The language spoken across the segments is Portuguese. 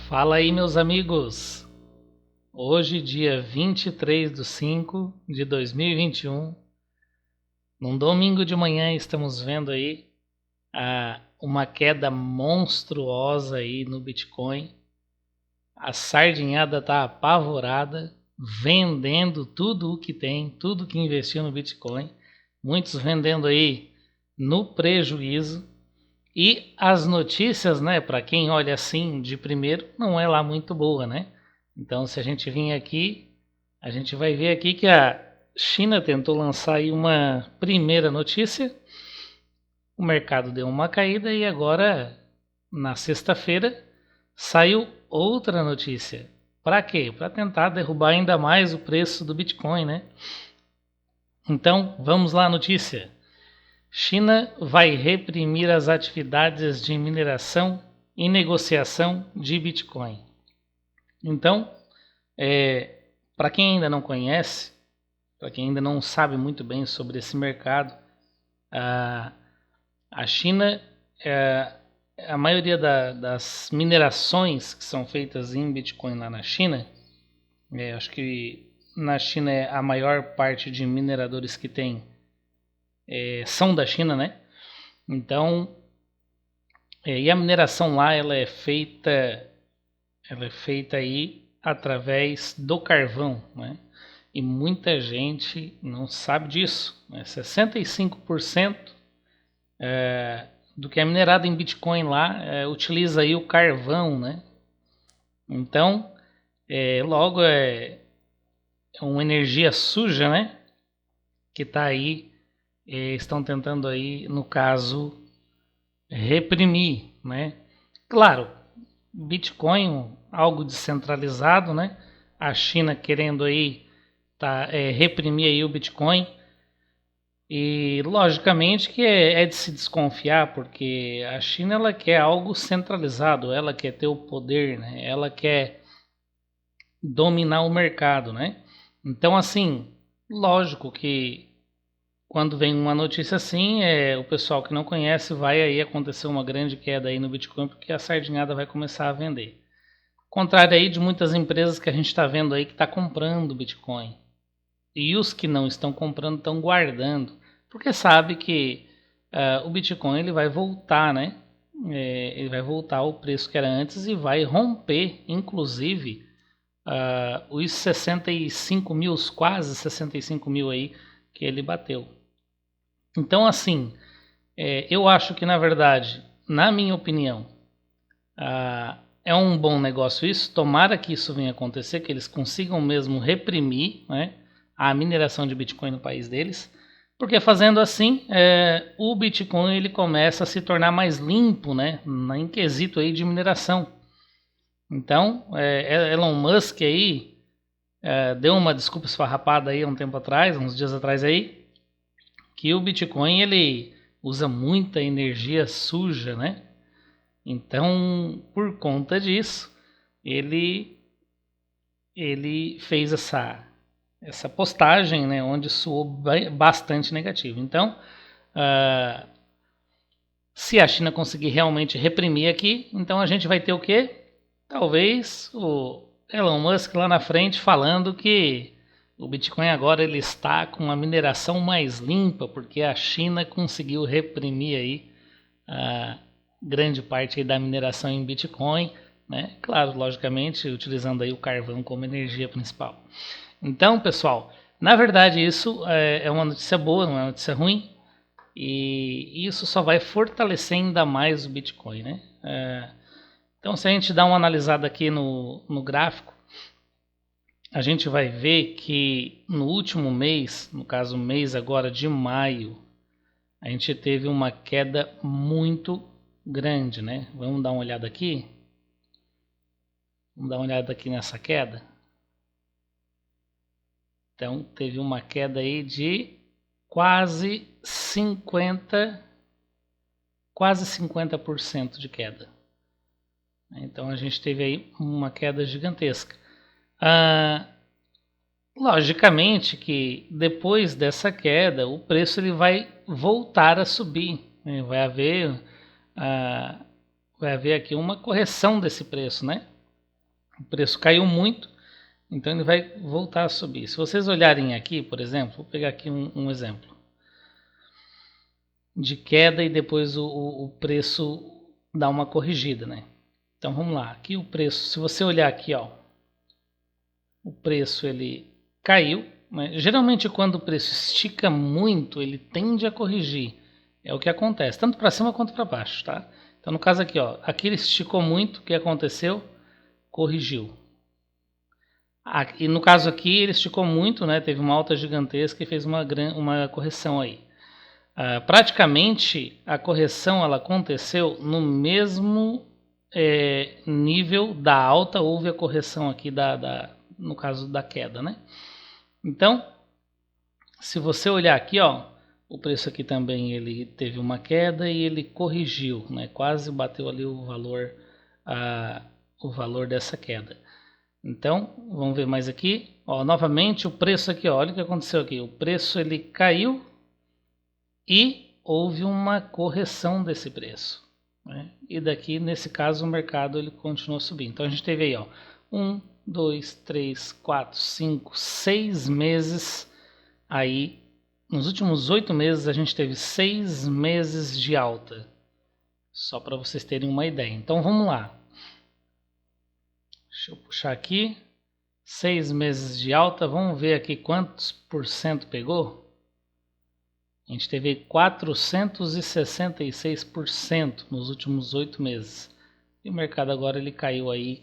Fala aí, meus amigos. Hoje, dia 23/5/2021, num domingo de manhã, estamos vendo aí uma queda monstruosa aí no Bitcoin. A sardinhada tá apavorada, vendendo tudo o que tem, tudo que investiu no Bitcoin. Muitos vendendo aí no prejuízo. E as notícias, né, para quem olha assim de primeiro, não é lá muito boa, né? Então, se a gente vir aqui, a gente vai ver aqui que a China tentou lançar aí uma primeira notícia, o mercado deu uma caída e agora, na sexta-feira, saiu outra notícia. Para quê? Para tentar derrubar ainda mais o preço do Bitcoin, né? Então, vamos lá a notícia. China vai reprimir as atividades de mineração e negociação de Bitcoin. Então, para quem ainda não conhece, para quem ainda não sabe muito bem sobre esse mercado, a China, a maioria das minerações que são feitas em Bitcoin lá na China, acho que na China é a maior parte de mineradores que tem são da China, né? Então, e a mineração lá ela é feita aí através do carvão, né? E muita gente não sabe disso, né? 65% do que é minerado em Bitcoin lá utiliza aí o carvão, né? Então, logo é uma energia suja, né? Que está aí, estão tentando aí, no caso, reprimir, né? Claro, Bitcoin, algo descentralizado, né? A China querendo aí reprimir aí o Bitcoin. E logicamente que é de se desconfiar, porque a China ela quer algo centralizado, ela quer ter o poder, né? Ela quer dominar o mercado, né? Então, assim, lógico que quando vem uma notícia assim, o pessoal que não conhece vai aí acontecer uma grande queda aí no Bitcoin, porque a sardinhada vai começar a vender. Contrário aí de muitas empresas que a gente está vendo aí que está comprando Bitcoin. E os que não estão comprando estão guardando, porque sabe que o Bitcoin ele vai voltar, né? Ele vai voltar ao preço que era antes e vai romper, inclusive, os 65 mil, os quase 65 mil aí que ele bateu. Então, assim, eu acho que, na verdade, na minha opinião, é um bom negócio isso. Tomara que isso venha acontecer, que eles consigam mesmo reprimir, né, a mineração de Bitcoin no país deles, porque fazendo assim, o Bitcoin ele começa a se tornar mais limpo, né, em quesito aí de mineração. Então, Elon Musk aí deu uma desculpa esfarrapada aí há um tempo atrás, uns dias atrás aí, que o Bitcoin ele usa muita energia suja, né? Então, por conta disso, ele fez essa postagem, né, onde soou bastante negativo. Então, se a China conseguir realmente reprimir aqui, então a gente vai ter o quê? Talvez o Elon Musk lá na frente falando que o Bitcoin agora ele está com uma mineração mais limpa, porque a China conseguiu reprimir aí grande parte aí da mineração em Bitcoin, né? Claro, logicamente, utilizando aí o carvão como energia principal. Então, pessoal, na verdade isso é uma notícia boa, não é uma notícia ruim, e isso só vai fortalecer ainda mais o Bitcoin, né? Então, se a gente dá uma analisada aqui no gráfico, a gente vai ver que no último mês, no caso o mês agora de maio, a gente teve uma queda muito grande, né? Vamos dar uma olhada aqui. Vamos dar uma olhada aqui nessa queda. Então, teve uma queda aí de quase 50% de queda. Então, a gente teve aí uma queda gigantesca. Logicamente que depois dessa queda, o preço ele vai voltar a subir. Né? Vai haver aqui uma correção desse preço, né? O preço caiu muito, então ele vai voltar a subir. Se vocês olharem aqui, por exemplo, vou pegar aqui um exemplo de queda e depois o preço dá uma corrigida, né? Então vamos lá, aqui o preço, se você olhar aqui, ó, o preço ele caiu, né? Geralmente quando o preço estica muito, ele tende a corrigir. É o que acontece, tanto para cima quanto para baixo, tá? Então no caso aqui, ó, aqui ele esticou muito, o que aconteceu? Corrigiu. E no caso aqui ele esticou muito, né? Teve uma alta gigantesca e fez uma correção aí. Praticamente a correção ela aconteceu no mesmo nível da alta, houve a correção aqui no caso da queda, né? Então, se você olhar aqui, ó, o preço aqui também ele teve uma queda e ele corrigiu, né? Quase bateu ali o valor dessa queda. Então, vamos ver mais aqui. Ó, novamente o preço aqui, ó, olha o que aconteceu aqui. O preço ele caiu e houve uma correção desse preço, né? E daqui, nesse caso, o mercado ele continuou subindo. Então a gente teve aí, ó, 1, 2, 3, 4, 5, 6 meses aí. Nos últimos 8 meses a gente teve 6 meses de alta. Só para vocês terem uma ideia. Então vamos lá. Deixa eu puxar aqui. 6 meses de alta. Vamos ver aqui quantos por cento pegou. A gente teve 466% nos últimos 8 meses. E o mercado agora ele caiu aí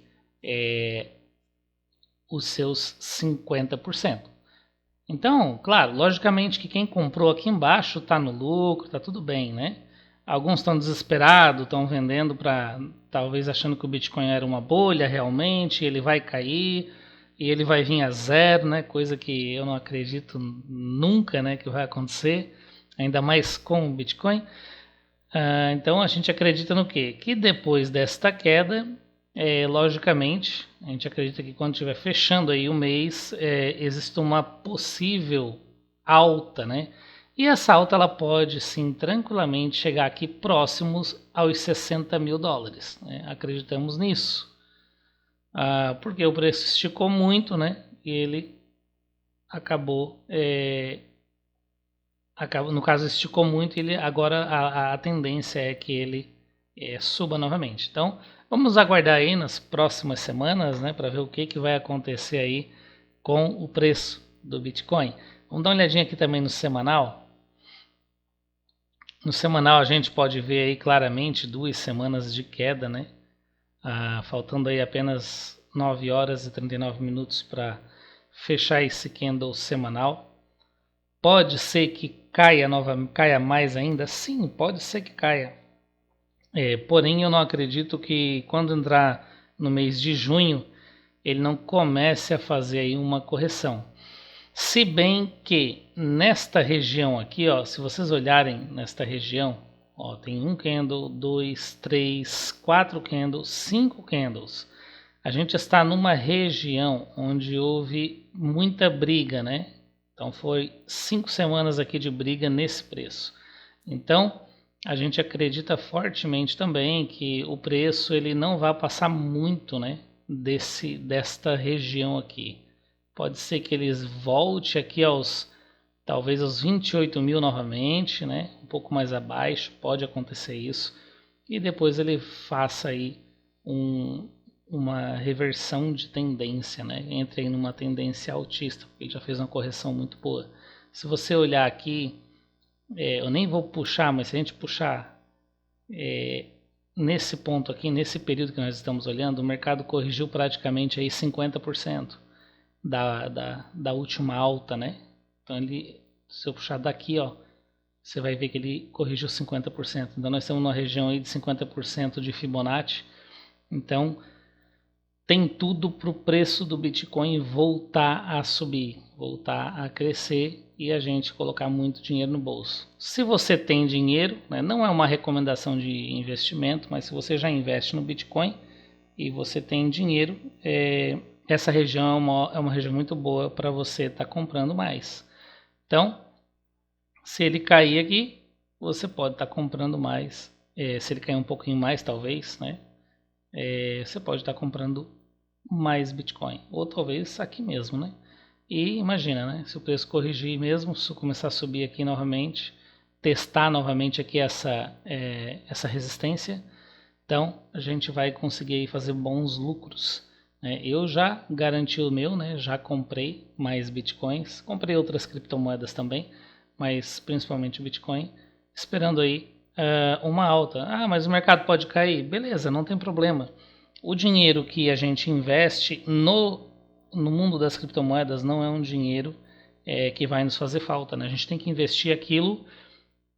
os seus 50%. Então, claro, logicamente que quem comprou aqui embaixo está no lucro, está tudo bem, né? Alguns estão desesperados, estão vendendo para talvez achando que o Bitcoin era uma bolha realmente, ele vai cair e ele vai vir a zero, né? Coisa que eu não acredito nunca, né, que vai acontecer, ainda mais com o Bitcoin. Então a gente acredita no quê? Que depois desta queda, logicamente, a gente acredita que quando estiver fechando aí o mês, existe uma possível alta, né? E essa alta ela pode sim tranquilamente chegar aqui próximos aos 60 mil dólares, né? Acreditamos nisso. Porque o preço esticou muito, né? E ele acabou, no caso esticou muito, ele agora a tendência é que ele suba novamente. Então vamos aguardar aí nas próximas semanas, né, para ver o que vai acontecer aí com o preço do Bitcoin. Vamos dar uma olhadinha aqui também no semanal. No semanal a gente pode ver aí claramente 2 semanas de queda, né? Faltando aí apenas 9 horas e 39 minutos para fechar esse candle semanal. Pode ser que caia mais ainda? Sim, pode ser que caia. Porém, eu não acredito que quando entrar no mês de junho, ele não comece a fazer aí uma correção. Se bem que nesta região aqui, ó, se vocês olharem nesta região, ó, tem um candle, 2, 3, 4 candles, 5 candles. A gente está numa região onde houve muita briga, né? Então foi 5 semanas aqui de briga nesse preço. Então a gente acredita fortemente também que o preço ele não vai passar muito, né, desta região aqui. Pode ser que eles volte aqui talvez aos 28 mil novamente, né, um pouco mais abaixo, pode acontecer isso. E depois ele faça aí uma reversão de tendência, né, entre aí numa tendência altista, porque ele já fez uma correção muito boa. Se você olhar aqui, eu nem vou puxar, mas se a gente puxar nesse ponto aqui, nesse período que nós estamos olhando, o mercado corrigiu praticamente aí 50% da última alta, né? Então se eu puxar daqui, ó, você vai ver que ele corrigiu 50%. Então nós estamos numa região aí de 50% de Fibonacci. Então tem tudo para o preço do Bitcoin voltar a subir, voltar a crescer e a gente colocar muito dinheiro no bolso. Se você tem dinheiro, né, não é uma recomendação de investimento, mas se você já investe no Bitcoin e você tem dinheiro, essa região é uma região muito boa para você estar comprando mais. Então, se ele cair aqui, você pode estar comprando mais. Se ele cair um pouquinho mais, talvez, né? Você pode estar comprando mais Bitcoin, ou talvez aqui mesmo, né? E imagina, né? Se o preço corrigir mesmo, se começar a subir aqui novamente, testar novamente aqui essa resistência, então a gente vai conseguir fazer bons lucros. Né? Eu já garanti o meu, né? Já comprei mais Bitcoins, comprei outras criptomoedas também, mas principalmente Bitcoin, esperando aí uma alta. Ah, mas o mercado pode cair? Beleza, não tem problema. O dinheiro que a gente investe no mundo das criptomoedas não é um dinheiro que vai nos fazer falta. Né? A gente tem que investir aquilo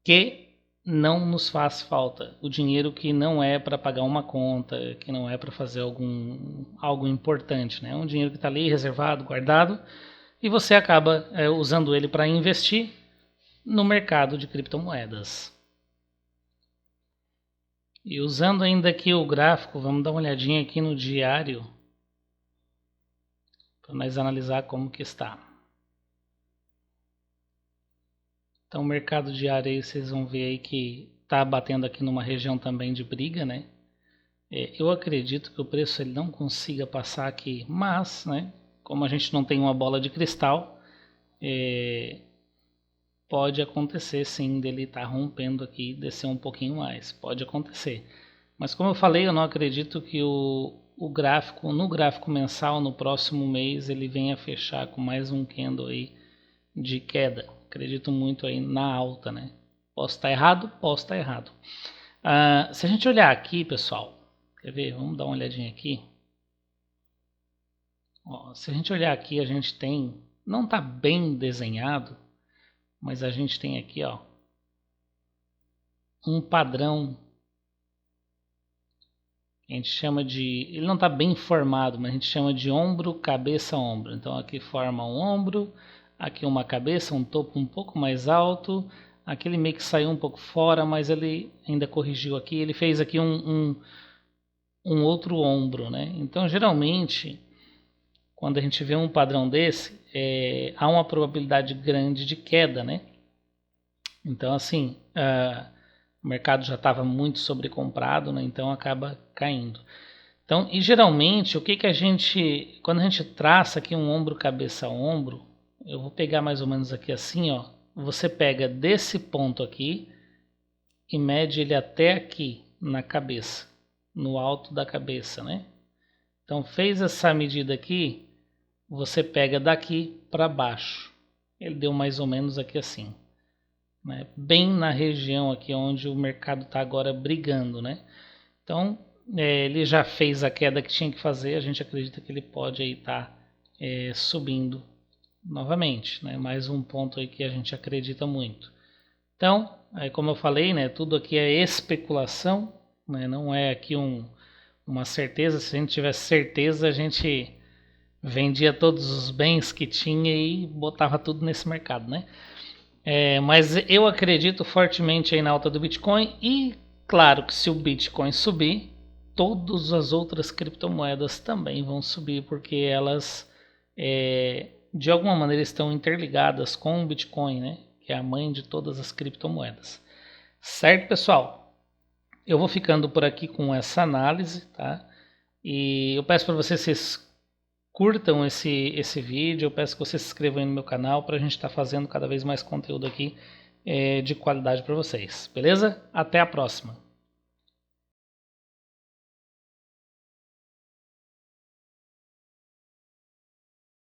que não nos faz falta. O dinheiro que não é para pagar uma conta, que não é para fazer algo importante. Né? É um dinheiro que está ali reservado, guardado, e você acaba usando ele para investir no mercado de criptomoedas. E usando ainda aqui o gráfico, vamos dar uma olhadinha aqui no diário para nós analisar como que está. Então o mercado diário aí vocês vão ver aí que está batendo aqui numa região também de briga, né? Eu acredito que o preço ele não consiga passar aqui, mas, né, como a gente não tem uma bola de cristal, pode acontecer sim dele estar rompendo aqui e descer um pouquinho mais, pode acontecer. Mas como eu falei, eu não acredito que no gráfico mensal, no próximo mês, ele venha fechar com mais um candle aí de queda. Acredito muito aí na alta, né? Posso estar errado? Posso estar errado. Se a gente olhar aqui, pessoal, quer ver? Vamos dar uma olhadinha aqui. Ó, se a gente olhar aqui, a gente tem, não está bem desenhado, mas a gente tem aqui, ó, um padrão. A gente chama de, ele não está bem formado, mas a gente chama de ombro, cabeça, ombro. Então aqui forma um ombro, aqui uma cabeça, um topo um pouco mais alto. Aqui ele meio que saiu um pouco fora, mas ele ainda corrigiu aqui. Ele fez aqui um outro ombro, né? Então geralmente, quando a gente vê um padrão desse, há uma probabilidade grande de queda, né? Então assim, o mercado já estava muito sobrecomprado, né? Então acaba caindo. Então, e geralmente, o que a gente, quando a gente traça aqui um ombro, cabeça, ombro, eu vou pegar mais ou menos aqui assim, ó. Você pega desse ponto aqui e mede ele até aqui na cabeça, no alto da cabeça, né? Então, fez essa medida aqui, você pega daqui para baixo. Ele deu mais ou menos aqui assim, né? Bem na região aqui onde o mercado está agora brigando, né? Então, ele já fez a queda que tinha que fazer, a gente acredita que ele pode aí estar subindo novamente, né? Mais um ponto aí que a gente acredita muito. Então, como eu falei, né, tudo aqui é especulação, né? Não é aqui uma certeza. Se a gente tivesse certeza, a gente vendia todos os bens que tinha e botava tudo nesse mercado, né? Mas eu acredito fortemente aí na alta do Bitcoin e claro que se o Bitcoin subir, todas as outras criptomoedas também vão subir, porque elas de alguma maneira estão interligadas com o Bitcoin, né? Que é a mãe de todas as criptomoedas. Certo, pessoal? Eu vou ficando por aqui com essa análise, tá? E eu peço para vocês curtam esse vídeo, eu peço que vocês se inscrevam aí no meu canal para a gente estar fazendo cada vez mais conteúdo aqui de qualidade para vocês, beleza? Até a próxima!